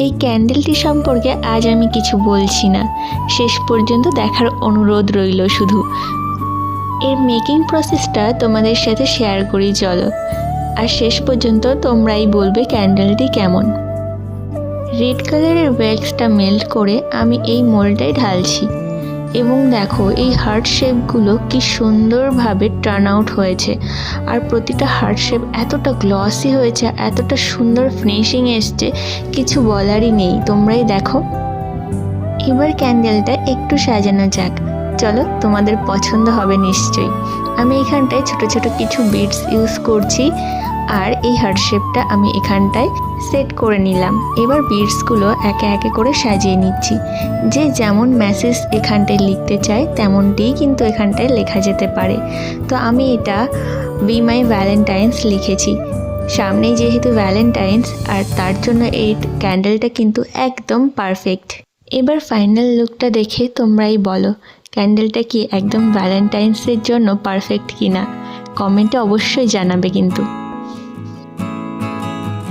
এই ক্যান্ডেলটি সম্পর্কে আজ আমি কিছু বলছি না, শেষ পর্যন্ত দেখার অনুরোধ রইল শুধু। এর মেকিং প্রসেসটা তোমাদের সাথে শেয়ার করি চলো, আর শেষ পর্যন্ত তোমরাই বলবে ক্যান্ডেলটি কেমন। রেড কালারের ওয়্যাক্সটা মেল্ট করে আমি এই মোল্ডটায় ঢালছি এবং দেখো এই হার্ট শেপগুলো কি সুন্দরভাবে টার্ন আউট হয়েছে। আর প্রতিটা হার্ট শেপ এতটা গ্লসি হয়েছে, এতটা সুন্দর ফিনিশিং এসছে, কিছু বলারই নেই, তোমরাই দেখো। এবার ক্যান্ডেলটা একটু সাজানো যাক, চলো, তোমাদের পছন্দ হবে নিশ্চয়ই। আমি এখানটায় ছোট ছোট কিছু বিডস ইউজ করছি আর এই হার্ট শেপটা আমি এখানটায় সেট করে নিলাম। এবার বিডসগুলো একে একে করে সাজিয়ে নিচ্ছি। যে যেমন মেসেজ এখানটায় লিখতে চায় তেমনটিই কিন্তু এখানটায় লেখা যেতে পারে। তো আমি এটা বি মাই ভ্যালেন্টাইন্স লিখেছি, সামনেই যেহেতু ভ্যালেন্টাইন্স, আর তার জন্য এই ক্যান্ডেলটা কিন্তু একদম পারফেক্ট। এবার ফাইনাল লুকটা দেখে তোমরাই বলো ক্যান্ডেলটা কি একদম ভ্যালেন্টাইন্সের জন্য পারফেক্ট কিনা, কমেন্টে অবশ্যই জানাবে কিন্তু।